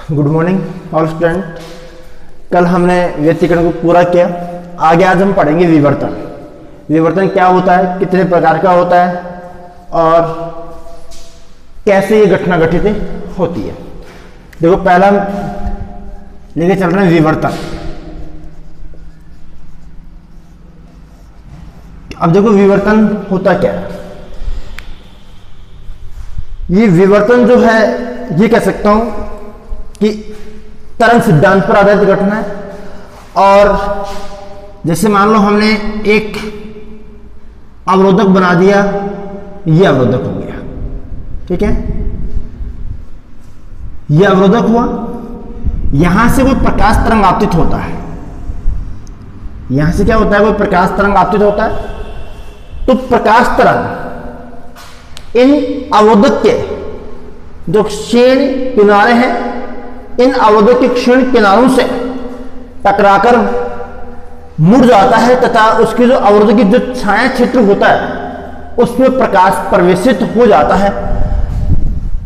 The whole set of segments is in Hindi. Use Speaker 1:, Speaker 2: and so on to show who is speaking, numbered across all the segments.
Speaker 1: Good morning all student. कल हमने व्यतिकरण को पूरा किया। आगे आज हम पढ़ेंगे विवर्तन। विवर्तन क्या होता है, कितने प्रकार का होता है और कैसे ये घटना घटित होती है। देखो पहला लेके चल रहे हैं विवर्तन। अब देखो विवर्तन होता क्या है। ये विवर्तन जो है ये कह सकता हूं कि तरंग सिद्धांत पर आधारित घटना है। और जैसे मान लो हमने एक अवरोधक बना दिया, ये अवरोधक हो गया, ठीक है। ये अवरोधक हुआ, यहां से कोई प्रकाश तरंग आपतित होता है। यहां से क्या होता है, कोई प्रकाश तरंग आपतित होता है। तो प्रकाश तरंग इन अवरोधक के जो क्षीण किनारे हैं, इन अवरोधक के क्षीण किनारों से टकराकर मुड़ जाता है तथा उसकी जो अवरोधक की जो छाया क्षेत्र होता है उसमें प्रकाश प्रवेशित हो जाता है।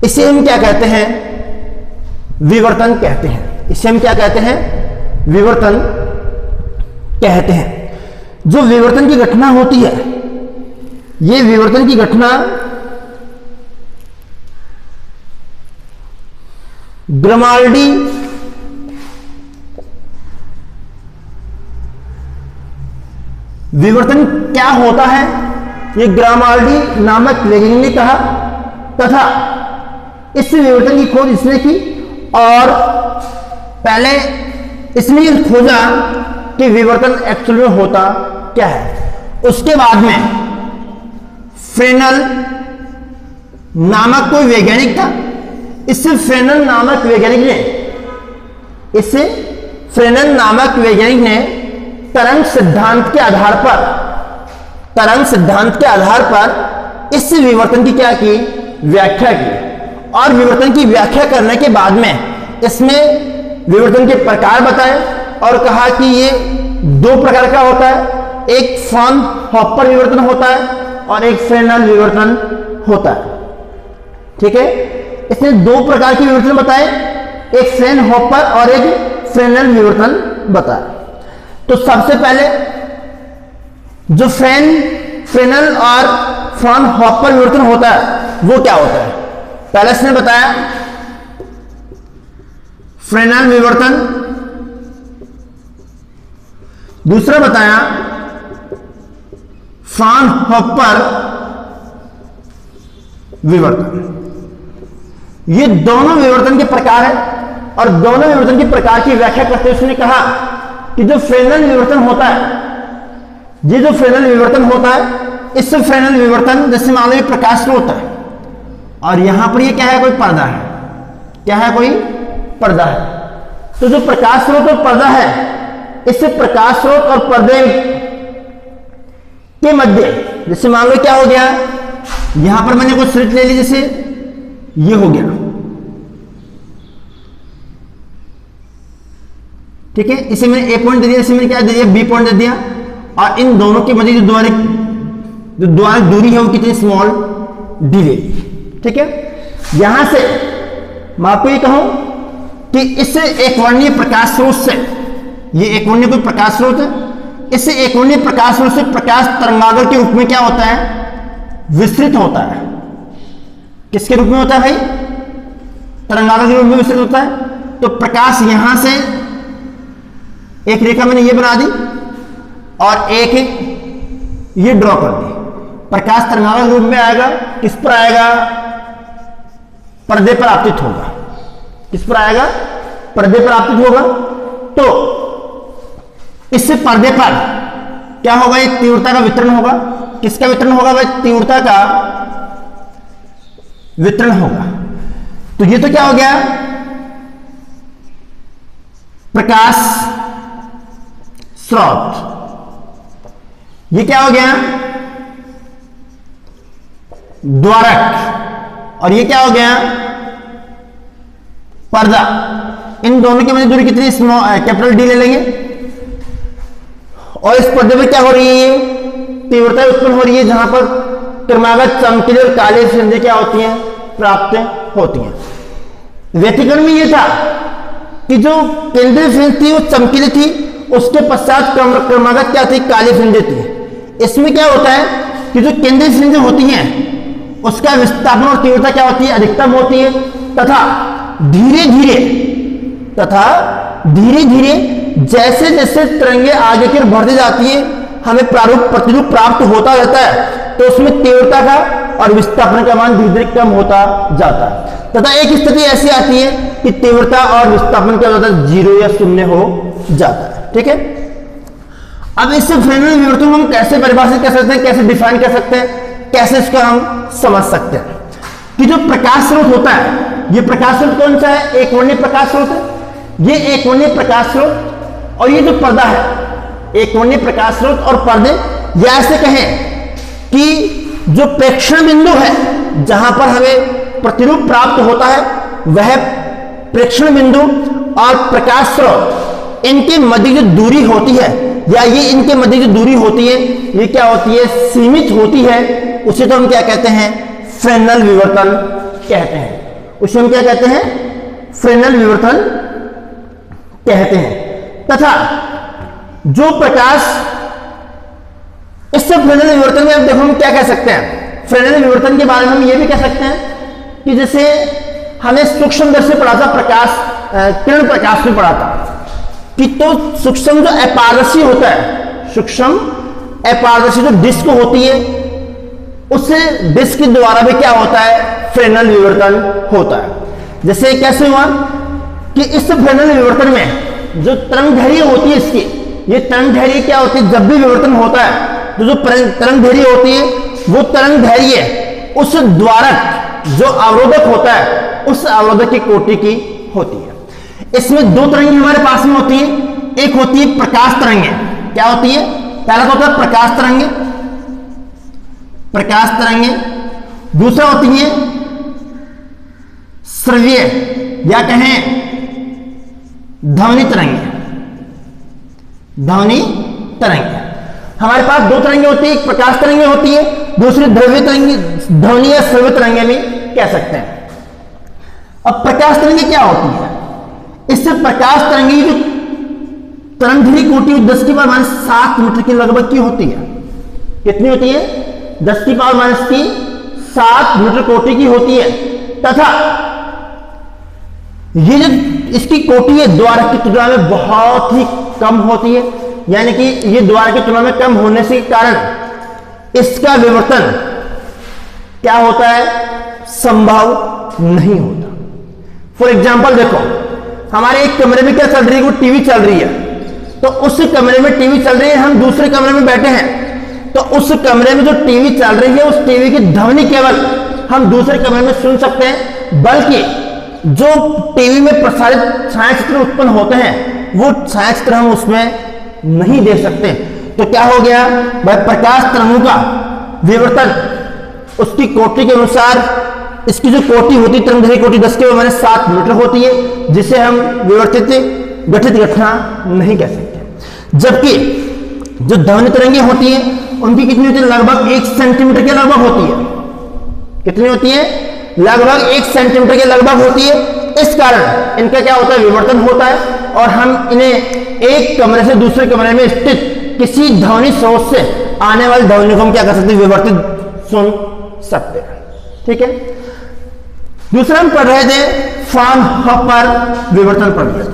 Speaker 1: इसे हम क्या कहते हैं, विवर्तन कहते हैं। इसे हम क्या कहते हैं, विवर्तन कहते हैं। जो विवर्तन की घटना होती है, ये विवर्तन की घटना ग्रामाल्डी विवर्तन क्या होता है, ये ग्रामाल्डी नामक वैज्ञानिक ने कहा तथा इस विवर्तन की खोज इसने की। और पहले इसने खोजा कि विवर्तन एक्चुअल में होता क्या है। उसके बाद में फ्रेनल नामक कोई वैज्ञानिक था। इससे फ्रेनल नामक वैज्ञानिक ने तरंग सिद्धांत के आधार पर इस विवर्तन की क्या की, व्याख्या की। और विवर्तन की व्याख्या करने के बाद में इसमें विवर्तन के प्रकार बताए और कहा कि ये दो प्रकार का होता है, एक फ्रॉनहोफर विवर्तन होता है और एक फ्रेनल विवर्तन होता है, ठीक है। इसने दो प्रकार के विवर्तन बताए, एक फ्रॉनहोफर और एक फ्रेनल विवर्तन बताया। तो सबसे पहले जो फ्रेनल और फ्रॉनहोफर विवर्तन होता है वो क्या होता है, पहले इसने बताया फ्रेनल विवर्तन, दूसरा बताया फ्रॉनहोफर विवर्तन। ये दोनों विवर्तन के प्रकार है और दोनों विवर्तन के प्रकार की व्याख्या करते हुए उसने कहा कि जो फ्रेनल विवर्तन होता है, ये जो फ्रेनल विवर्तन होता है, इस फ्रेनल विवर्तन जैसे मान लो ये प्रकाश स्रोत है और यहां पर ये क्या है, कोई पर्दा है। क्या है, कोई पर्दा है। तो जो प्रकाश स्रोत और पर्दा है, इससे प्रकाश स्रोत और पर्दे के मध्य जैसे मान लो क्या हो गया, यहां पर मैंने कुछ स्लिट ले ली, जैसे ये हो गया, ठीक है। इसे मैंने ए पॉइंट दे दिया, इसे मैंने क्या दे दिया, बी पॉइंट दे दिया। और इन दोनों के मध्य जो द्वारा दूरी है वो कितनी, स्मॉल डी ले ली, ठीक है। यहां से मैं आपको ये कहूं कि इससे एक वर्णीय प्रकाश स्रोत से, ये एक वर्णीय कोई प्रकाश स्रोत है, इससे एक वर्णीय प्रकाश स्रोत से प्रकाश तरंगागर के रूप में क्या होता है, विस्तृत होता है। किसके रूप में होता है भाई, तरंगागर के रूप में विस्तृत होता है। तो प्रकाश यहां से एक रेखा मैंने ये बना दी और एक ये ड्रॉ कर दी। प्रकाश तरंगागर रूप में आएगा, किस पर आएगा, पर्दे पर आपतित होगा। किस पर आएगा, पर्दे पर आपतित होगा। तो इससे पर्दे पर क्या होगा, एक तीव्रता का वितरण होगा। किसका वितरण होगा भाई, तीव्रता का वितरण होगा। तो ये तो क्या हो गया, प्रकाश स्रोत। ये क्या हो गया, द्वारक। और ये क्या हो गया, पर्दा। इन दोनों की मध्य दूरी कितनी, कैपिटल डी ले लेंगे। और इस पर्दे में क्या हो रही है, तीव्रता उत्पन्न हो रही है, जहां पर क्रमागत चमकीले और काले संधि क्या होती हैं, प्राप्त होती हैं। व्यतिकरण में यह था कि जो केंद्रीय फ्रिंज थी वो चमकीली थी, उसके पश्चात क्रमागत क्या थी, काली फ्रिंजें थी। इसमें क्या होता है कि जो केंद्रीय फ्रिंजें होती हैं उसका विस्थापन और तीव्रता क्या होती है, अधिकतम होती है, तथा धीरे धीरे जैसे जैसे तरंगे आगे की ओर बढ़ती जाती है हमें प्रतिरूप प्राप्त होता रहता है, तो उसमें तीव्रता का और विस्थापन का मान धीरे धीरे कम होता जाता है, तथा एक स्थिति ऐसी आती है कि तीव्रता और विस्थापन क्या होता है, 0 या 0 हो जाता है। ठीक है, अब इस फ्रेनेल विवर्तन को हम कैसे परिभाषित कर सकते हैं, कैसे डिफाइन कर सकते हैं, कैसे इसको हम समझ सकते हैं कि जो प्रकाश स्रोत होता है, ये प्रकाश स्रोत कौन सा है, एक वर्णीय प्रकाश स्रोत है। ये एक वर्णीय प्रकाश स्रोत और ये जो पर्दा है, एक वर्णीय प्रकाश स्रोत और पर्दे, या ऐसे कहें कि जो प्रेक्षण बिंदु है जहां पर हमें प्रतिरूप प्राप्त होता है, वह प्रेक्षण बिंदु और प्रकाश स्रोत, इनके मध्य जो दूरी होती है, या ये इनके मध्य जो दूरी होती है, ये क्या होती है, सीमित होती है। उसे तो हम क्या कहते हैं, फ्रेनेल विवर्तन कहते हैं। उसे हम क्या कहते हैं, फ्रेनेल विवर्तन कहते हैं। तथा जो प्रकाश, इससे फ्रेनेल विवर्तन में अब देखो हम क्या कह सकते हैं, फ्रेनेल विवर्तन के बारे में हम ये भी कह सकते हैं कि जैसे हमें सूक्ष्मदर्शी पढ़ा था, प्रकाश किरण प्रकाश में पढ़ा था कि तो सूक्ष्म जो अपारदर्शी होता है, सूक्ष्म अपारदर्शी जो डिस्क होती है, उस डिस्क के द्वारा भी क्या होता है, फ्रेनेल विवर्तन होता है। जैसे कैसे हुआ कि इस फ्रेनेल विवर्तन में जो तरंगदैर्घ्य होती है इसकी, ये तरंगदैर्घ्य क्या होती है, जब भी विवर्तन होता है तो जो तरंगदैर्घ्य होती है वो तरंगदैर्घ्य उस द्वारक जो अवरोधक होता है, उस अवरोधक की कोटि की होती है। इसमें दो तरंगें हमारे पास में होती है, एक होती है प्रकाश तरंगें। क्या होती है, पहला तो होता है प्रकाश तरंगें, प्रकाश तरंगें। दूसरा होती है श्रव्य या कहें ध्वनि तरंगें, ध्वनि तरंगें। हमारे पास दो तरंगें होती है, एक प्रकाश तरंगें होती है, दूसरी द्रव्य तरंगें, ध्वनि या श्रव्य तरंगें भी कह सकते हैं। अब प्रकाश तरंगें क्या होती है, इससे प्रकाश तरंगें जो तरंगदैर्घ्य कोटि 10⁻7 मीटर के लगभग की होती है। कितनी होती है, 10⁻7 मीटर कोटि की होती है। तथा ये जो इसकी कोटि है द्वारक की तुलना में बहुत ही कम होती है, यानी कि ये द्वारक की तुलना में कम होने से कारण इसका विवर्तन क्या होता है, संभव नहीं होता। फॉर एग्जाम्पल देखो, हमारे एक कमरे में क्या चल रही है, वो टीवी चल रही है, तो उस कमरे में टीवी चल रही है, हम दूसरे कमरे में बैठे हैं, तो उस कमरे में जो टीवी चल रही है उस टीवी की ध्वनि केवल हम दूसरे कमरे में सुन सकते हैं, बल्कि जो टीवी में प्रसारित छायाचित्र उत्पन्न होते हैं वो छायाचित्र हम उसमें नहीं देख सकते। तो क्या हो गया भाई, प्रकाश तरंगों का विवर्तन उसकी कोटि के अनुसार, इसकी जो कोटि होती है तरंगदैर्घ्य कोटि 10⁻7 मीटर होती है, जिसे हम विवर्तित गठित घटना नहीं कह सकते। जबकि जो ध्वनि तरंगें होती हैं उनकी कितनी होती है, लगभग 1 सेंटीमीटर के लगभग होती है। कितनी होती है, लगभग 1 सेंटीमीटर के लगभग होती है। इस कारण इनका क्या होता है, विवर्तन होता है, और हम इन्हें एक कमरे से दूसरे कमरे में स्थित किसी ध्वनि स्रोत से आने वाली ध्वनि को हम क्या कर सकते हैं, विवर्तित सुन सकते हैं। ठीक है, दूसरा हम पढ़ रहे थे फ्रॉनहोफर विवर्तन पढ़ रहे थे।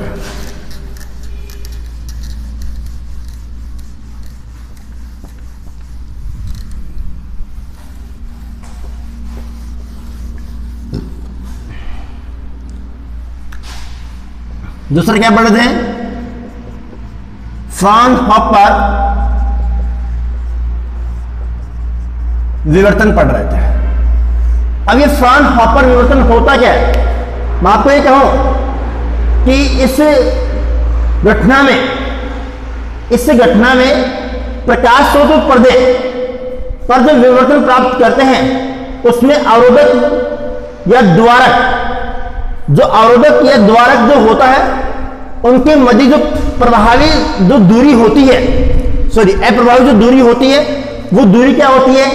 Speaker 1: दूसरा क्या पढ़ रहे थे, फ्रॉनहोफर विवर्तन पढ़ रहे थे। अब ये फ्रॉनहोफर विवर्तन होता क्या है, मैं आपको ये कहूं कि इस घटना में प्रकाश स्रोत और पर्दे पर जो विवर्तन प्राप्त करते हैं उसमें अवरोधक या द्वारक, जो अवरोधक या द्वारक जो होता है उनके मध्य जो प्रभावी जो दूरी होती है, अप्रभावी जो दूरी होती है, वो दूरी क्या होती है,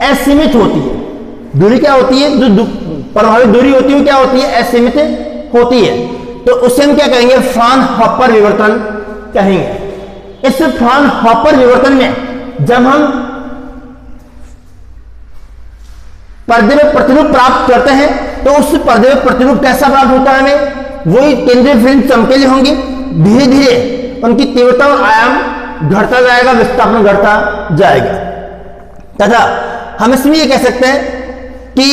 Speaker 1: असीमित होती है। दूरी क्या होती है, जो प्रभावी दूरी होती है क्या होती है, असीमित होती है। तो उसे हम क्या कहेंगे, फ्राउनहोफर विवर्तन कहेंगे। इस फ्राउनहोफर विवर्तन में जब हम पर्दे में प्रतिरूप प्राप्त करते हैं तो उस पर्दे में प्रतिरूप कैसा प्राप्त होता है हमें, वही केंद्रीय फ्रिंज चमकीली होंगी, धीरे धीरे उनकी तीव्रता और आयाम घटता जाएगा, विस्थापन घटता जाएगा। तथा हम इसमें ये कह सकते हैं कि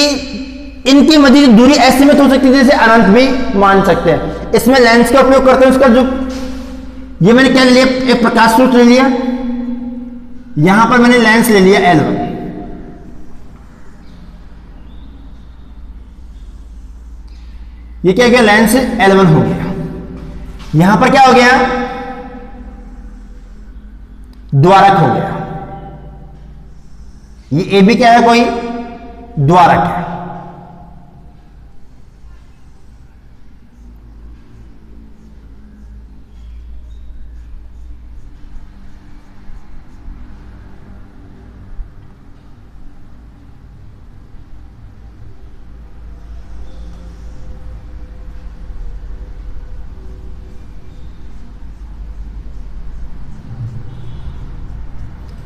Speaker 1: इनकी मध्य की दूरी एस्टिमेट हो सकती है जैसे अनंत भी मान सकते हैं। इसमें लेंस का उपयोग करते हैं, उसका जो ये मैंने क्या लिया, एक प्रकाश स्रोत ले लिया, यहां पर मैंने लेंस ले लिया L1, ये क्या गया, लेंस L1 हो गया। यहां पर क्या हो गया, द्वारक हो गया। ये ए भी क्या है, कोई द्वारक है।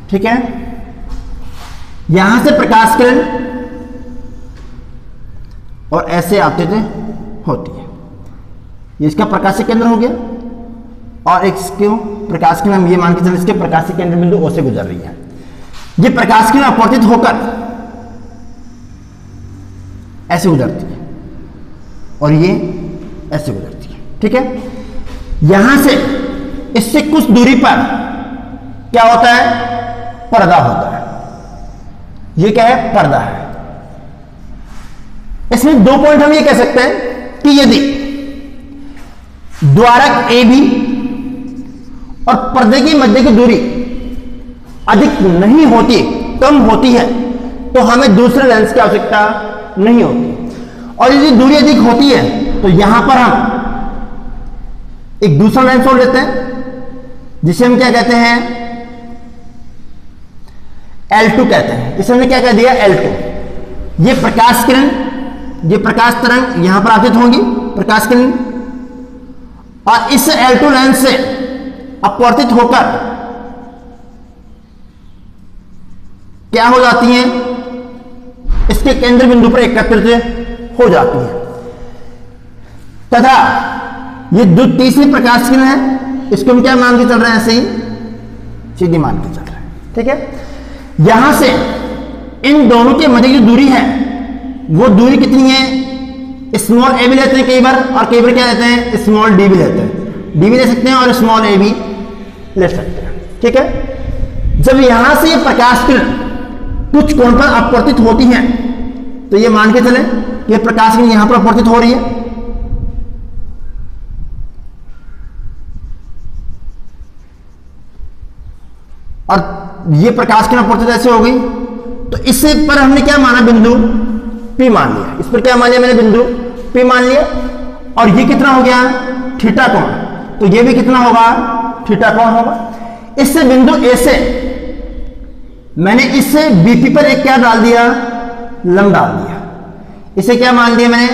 Speaker 1: ठीक है, यहां से प्रकाश किरण और ऐसे आते थे होती है, ये इसका प्रकाशीय केंद्र हो गया और इसके प्रकाश किरण हम ये मान के चले इसके प्रकाशीय केंद्र बिंदु O से गुजर रही है। ये प्रकाश किरण अपवर्तित होकर ऐसे गुजरती है और ये ऐसे गुजरती है। ठीक है, यहां से इससे कुछ दूरी पर क्या होता है, पर्दा होता है। ये क्या है, पर्दा है। इसमें दो पॉइंट हम ये कह सकते हैं कि यदि द्वारक ए बी और पर्दे की मध्य की दूरी अधिक नहीं होती, कम होती है, तो हमें दूसरे लेंस की आवश्यकता नहीं होती। और यदि दूरी अधिक होती है तो यहां पर हम एक दूसरा लेंस जोड़ लेते हैं जिसे हम क्या कहते हैं, L2 कहते हैं। इसे हमने क्या कह दिया, L2। ये प्रकाश किरण, ये प्रकाश तरंग यहां पर आपतित होंगी, प्रकाश किरण, और इस L2 लेंस से अपवर्तित होकर क्या हो जाती हैं, इसके केंद्र बिंदु पर एकत्रित हो जाती है। तथा ये जो तीसरी प्रकाश किरण है, इसको हम क्या मान के चल रहे हैं, ऐसे ही सीधी मान के चल रहे हैं। ठीक है, यहां से इन दोनों के मध्य की दूरी है, वो दूरी कितनी है, स्मॉल ए भी लेते हैं कई बार, और कई बार क्या लेते हैं, स्मॉल डी भी लेते हैं। डी भी ले सकते हैं और स्मॉल ए भी ले सकते हैं। ठीक है, जब यहां से ये प्रकाश किरण कुछ कोण पर अपवर्तित होती है तो ये मान के चले कि ये प्रकाश किरण यहां पर अपवर्तित हो रही है, और ये प्रकाश किरण अपवर्तित ऐसे हो गई, तो इससे पर हमने क्या माना, बिंदु P मान लिया। इस पर क्या मान लिया मैंने, बिंदु P मान लिया। और ये कितना हो गया, थीटा कोण, तो ये भी कितना होगा, थीटा कोण होगा। इससे बिंदु A से मैंने इससे BP पर एक क्या डाल दिया, लंब डाल दिया। इसे क्या मान दिया मैंने,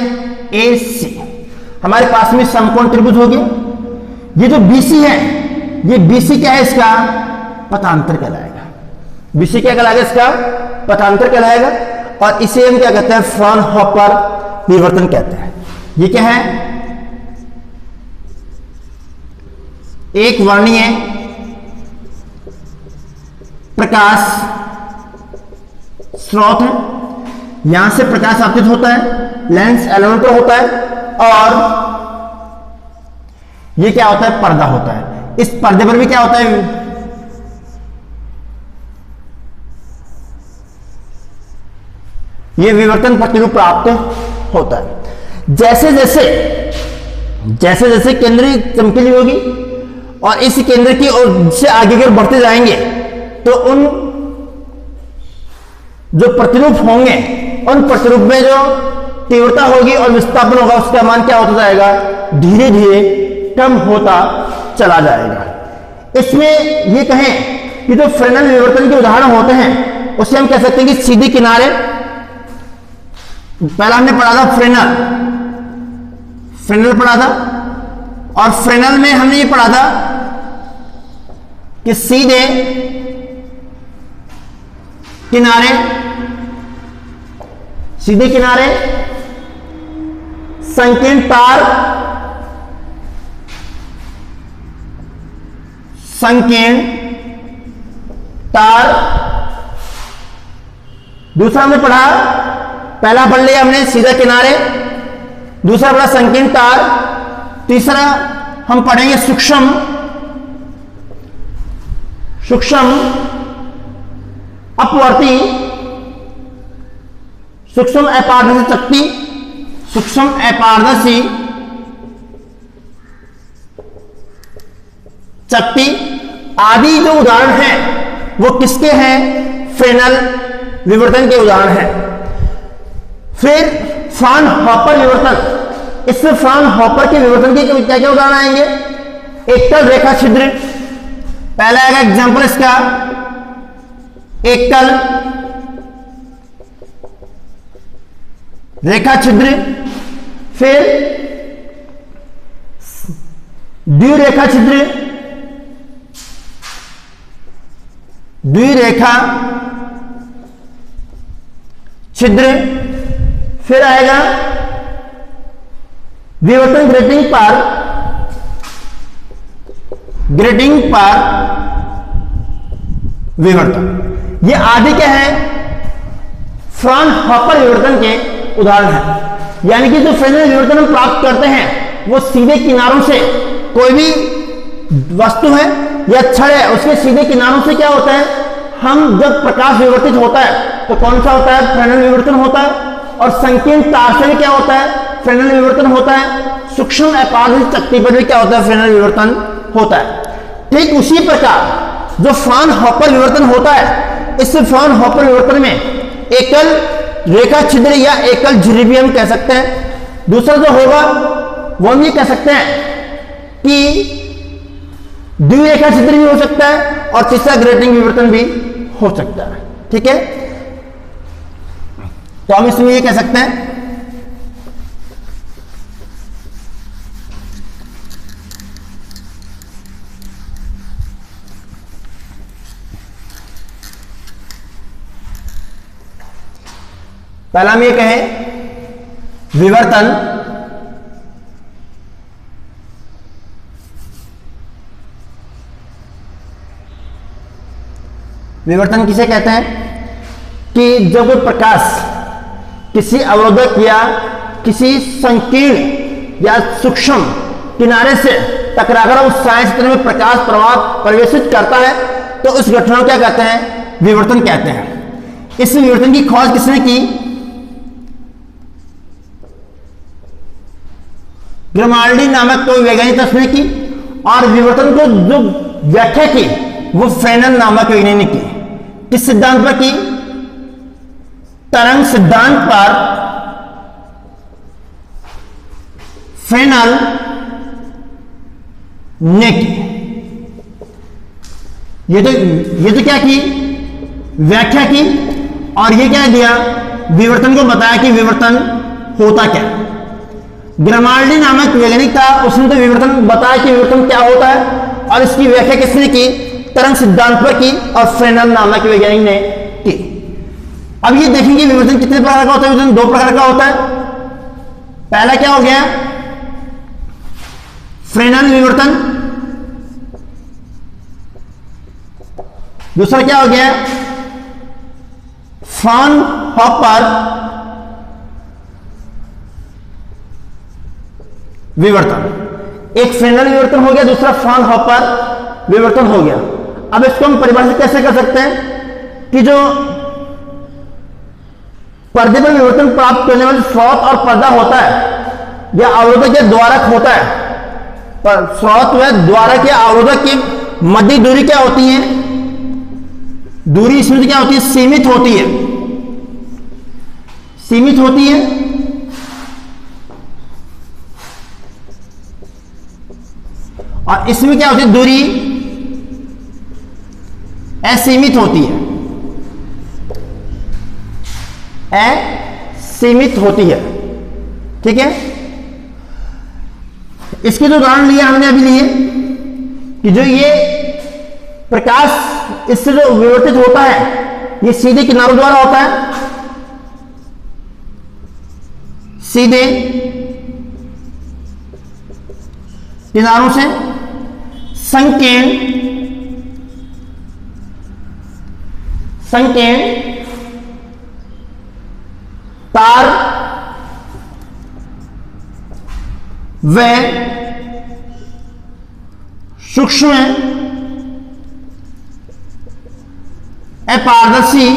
Speaker 1: AC। हमारे पास में समकोण त्रिभुज हो गया। ये जो BC है, ये BC क्या है, इसका पथांतर कहलाएगा। BC क्या कहलाएगा, इसका पथांतर कहलाएगा। और इसे हम क्या कहते हैं, फ्राउनहोफर विवर्तन कहते हैं। ये क्या है, एक वर्णीय प्रकाश स्रोत है, यहां से प्रकाश आपतित होता है, लेंस L1 पर होता है, और ये क्या होता है, पर्दा होता है। इस पर्दे पर भी क्या होता है, ये विवर्तन प्रतिरूप प्राप्त होता है। जैसे जैसे केंद्रीय चमकीली होगी और इस केंद्र की ओर से आगे की ओर बढ़ते जाएंगे तो उन जो प्रतिरूप होंगे, उन प्रतिरूप में जो तीव्रता होगी और विस्थापन होगा, उसका मान क्या होता जाएगा, धीरे धीरे कम होता चला जाएगा। इसमें ये कहें कि जो फ्रेनेल विवर्तन के उदाहरण होते हैं उसे हम कह सकते हैं कि सीधे किनारे, पहला हमने पढ़ा था फ्रेनेल पढ़ा था, और फ्रेनल में हमने ये पढ़ा था कि सीधे किनारे संकीर्ण तार। दूसरा हमने पढ़ा, पहला पढ़ लिया हमने सीधा किनारे, दूसरा पढ़ा संकीर्ण तार, तीसरा हम पढ़ेंगे सूक्ष्म अपवर्ती, सूक्ष्म अपारदर्शी चकती आदि जो उदाहरण हैं वो किसके हैं? फ्रेनल विवर्तन के उदाहरण हैं। फिर फ्राउनहोफर विवर्तन, इसमें फ्राउनहोफर के विवर्तन के क्या क्या उदाहरण आएंगे? एकल रेखा छिद्र, पहला आएगा एग्जांपल इसका एकल रेखा छिद्र, फिर द्विरेखा छिद्र, फिर आएगा विवर्तन ग्रेटिंग पर विवर्तन। ये आदि क्या है? फ्राउनहोफर विवर्तन के उदाहरण है। यानी कि जो फ्रेनल विवर्तन हम प्राप्त करते हैं वो सीधे किनारों से, कोई भी वस्तु है या छड़ है उसके सीधे किनारों से क्या होता है, हम जब प्रकाश विवर्तित होता है तो कौन सा होता है? फ्रेनल विवर्तन होता है। और संकीर्ण तार से भी क्या होता है? फ्रेनल विवर्तन होता है। सूक्ष्म अपारदर्शी चकती पर भी क्या होता है? फ्रेनल विवर्तन होता है। ठीक उसी प्रकार जो फ्राउनहोफर विवर्तन होता है, इस फ्राउनहोफर विवर्तन में एकल रेखा छिद्र या एकल झिल्ली भी हम कह सकते हैं। दूसरा जो होगा वो हम ये कह सकते हैं कि द्विरेखा छिद्र भी हो सकता है, और तीसरा ग्रेटिंग विवर्तन भी हो सकता है। ठीक है, तो हम इसमें ये कह सकते हैं पहला हम ये कहें विवर्तन किसे कहते हैं? कि जब कोई प्रकाश किसी अवरोधक या किसी संकीर्ण या सूक्ष्म किनारे से टकराकर उस साइड क्षेत्र में प्रकाश प्रवाह प्रवेशित करता है तो उस घटना को क्या कहते हैं? विवर्तन कहते हैं। इस विवर्तन की खोज किसने की? ग्रिमाल्डी नामक कोई वैज्ञानिक उसने की, और विवर्तन को जो व्याख्या की वो फ्रेनल नामक वैज्ञानिक की। किस सिद्धांत पर की? तरंग सिद्धांत पर फ्रेनल ने की। ये तो क्या की? व्याख्या की, और ये क्या दिया? विवर्तन को बताया कि विवर्तन होता क्या। ग्रिमाल्डी नामक वैज्ञानिक था, उसने तो विवर्तन बताया कि विवर्तन क्या होता है, और इसकी व्याख्या किसने की? तरंग सिद्धांत पर की, और फ्रेनल नामक वैज्ञानिक ने की। अब ये देखेंगे विवर्तन कितने प्रकार का होता है? विवर्तन दो प्रकार का होता है। पहला क्या हो गया? फ्रेनल विवर्तन। दूसरा क्या हो गया? फ्राउनहोफर विवर्तन। एक फ्रेनल विवर्तन हो गया, दूसरा फ्राउनहोफर विवर्तन हो गया। अब इसको हम परिभाषित कैसे कर सकते हैं कि जो पर्दे पर विवर्तन प्राप्त करने वाले स्रोत और पर्दा होता है या अवरोधक या द्वारक होता है, पर स्रोत व द्वारक या अवरोधक की मध्य दूरी क्या होती है? दूरी इसमें क्या होती है? सीमित होती है। और इसमें क्या होती है? दूरी असीमित होती है। असीमित होती है। ठीक है, इसके जो उदाहरण लिए हमने अभी लिए कि जो ये प्रकाश इससे जो विवर्तित होता है ये सीधे किनारों द्वारा होता है, सीधे किनारों से संकीर्ण तार व सूक्ष्म अपारदर्शी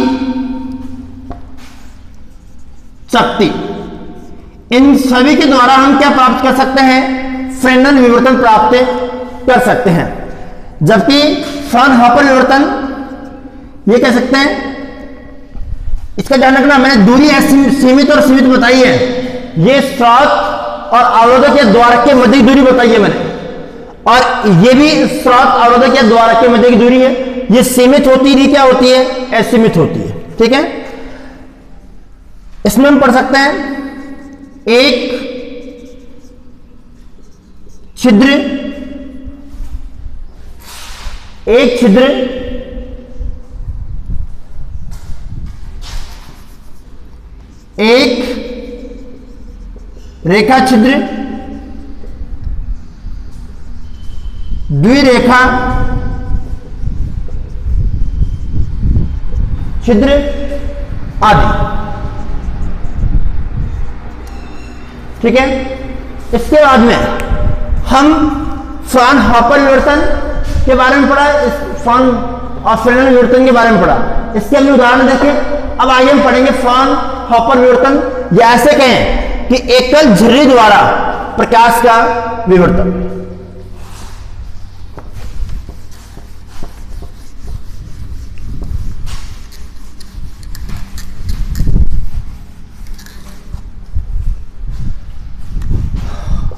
Speaker 1: शक्ति, इन सभी के द्वारा हम क्या प्राप्त कर सकते हैं? फ्रेनेल विवर्तन प्राप्त कर सकते हैं। जबकि फ्राउनहोफर विवर्तन ये कह सकते हैं, इसका ध्यान रखना, मैंने दूरी सीमित और सीमित बताई है, ये स्रोत और अवरोधक या द्वारक के मध्य की दूरी बताई है मैंने, और ये भी स्रोत अवरोधक या द्वारक के मध्य की दूरी है। ये सीमित होती है, क्या होती है? असीमित होती है। ठीक है, इसमें हम पढ़ सकते हैं एक छिद्र एक रेखा छिद्र, द्विरेखा छिद्र आदि। ठीक है, इसके बाद में हम फ्राउनहोफर विवर्तन के बारे में पढ़ा, फ्रेनेल विवर्तन के बारे में पढ़ा। इसके हमने उदाहरण देखे। अब आगे हम पढ़ेंगे फ्राउनहोफर विवर्तन, या ऐसे कहें कि एकल झिर्री द्वारा प्रकाश का विवर्तन।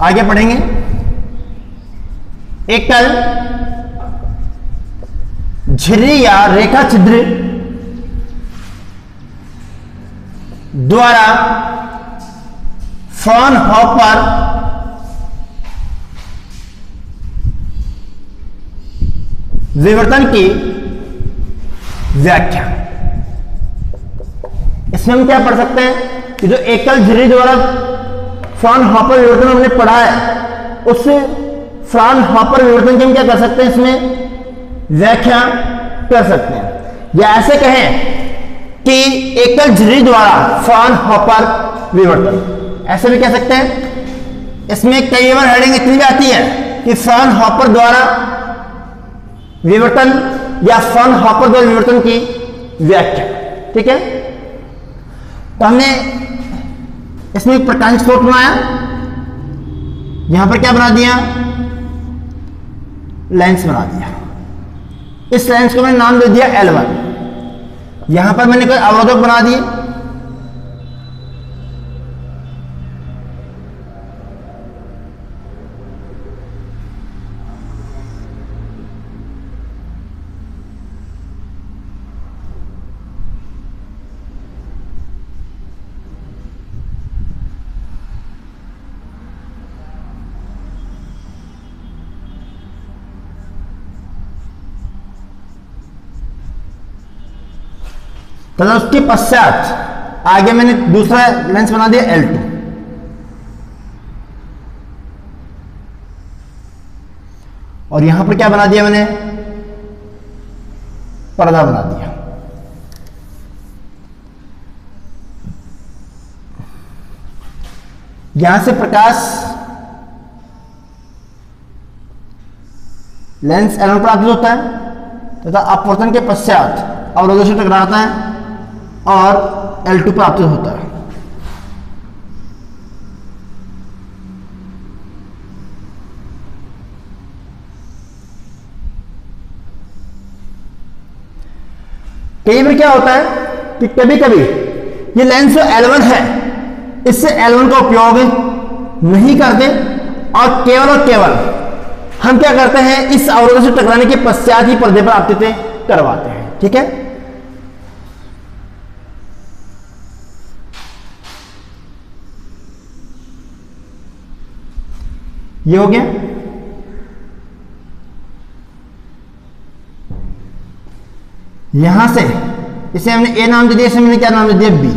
Speaker 1: आगे पढ़ेंगे एकल झिर्री या रेखा छिद्र द्वारा फ्राउनहोफर विवर्तन की व्याख्या। इसमें हम क्या पढ़ सकते हैं कि जो एकल झिर्री द्वारा फ्राउनहोफर विवर्तन हमने पढ़ा है, उस फ्राउनहोफर विवर्तन की हम क्या कर सकते हैं? इसमें व्याख्या कर सकते हैं। या ऐसे कहें कि एकल झिर्री द्वारा फ्राउनहोफर विवर्तन, ऐसे भी कह सकते हैं। इसमें कई बार हेडिंग इतनी भी आती है कि फ्राउनहोफर द्वारा विवर्तन या फ्राउनहोफर द्वारा विवर्तन की व्याख्या। ठीक है, तो हमने इसमें एक प्रकाश स्रोत बनाया, यहां पर क्या बना दिया? लेंस बना दिया। इस लेंस को मैंने नाम दे दिया L1। यहां पर मैंने कोई अवरोधक बना दिए, तथा उसके पश्चात आगे मैंने दूसरा लेंस बना दिया L2। और यहां पर क्या बना दिया मैंने? पर्दा बना दिया। यहां से प्रकाश लेंस L1 पर आपतित होता है तथा अपवर्तन के पश्चात अवरोधक से टकराता है और L2 पर आपतित होता है। कई बार क्या होता है कि कभी कभी ये लेंस जो L1 है, इससे L1 का उपयोग नहीं करते और केवल हम क्या करते हैं, इस अवरोधक से टकराने के पश्चात ही पर्दे पर आपतित करवाते हैं। ठीक है, ये हो गया। यहां से इसे हमने ए नाम दे दिया, इसे हमने क्या नाम दे दिया, बी।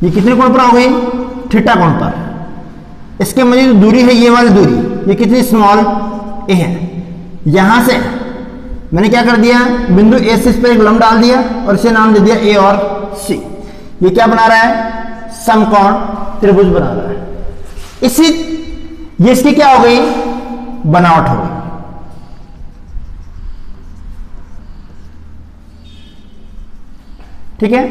Speaker 1: ये कितने कोण पर हो गई, थीटा कोण पर। इसके मध्य जो दूरी है ये वाली दूरी, ये कितनी स्मॉल ए है। यहां से मैंने क्या कर दिया, बिंदु ए से इस पर एक लंब डाल दिया और इसे नाम दे दिया ए और सी। ये क्या बना रहा है, समकोण त्रिभुज बना रहा है। ये इसकी क्या हो गई, बनावट हो गई। ठीक है,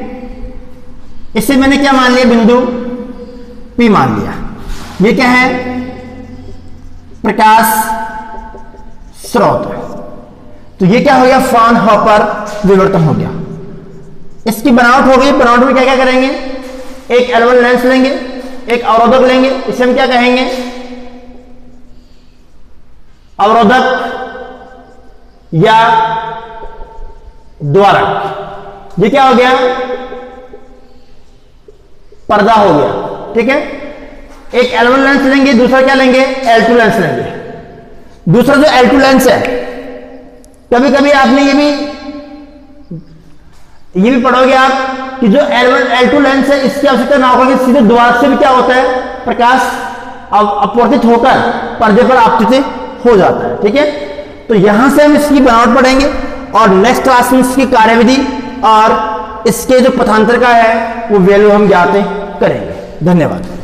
Speaker 1: इससे मैंने क्या मान लिया, बिंदु P मान लिया। ये क्या है, प्रकाश स्रोत। तो ये क्या हो गया, फ्रॉनहोफर विवर्तन हो गया। इसकी बनावट हो गई। बनावट में क्या क्या करेंगे, एक L1 लेंस लेंगे, एक अवरोधक लेंगे, इसे हम क्या कहेंगे, अवरोधक या द्वारक। ये क्या हो गया, पर्दा हो गया। ठीक है, एक L1 लेंस लेंगे, दूसरा क्या लेंगे, L2 लेंस लेंगे। दूसरा जो L2 लेंस है, कभी कभी आपने ये भी पढ़ोगे आप कि जो L1 L2 लेंस है, इसकी आवश्यकता ना होकर सीधे द्वारक से भी क्या होता है, प्रकाश अपवर्तित होकर पर्दे पर आपतित हो जाता है। ठीक है, तो यहां से हम इसकी बनावट पढ़ेंगे और नेक्स्ट क्लास में इसकी कार्यविधि और इसके जो पथांतर का है वो वैल्यू हम ज्ञात करेंगे। धन्यवाद।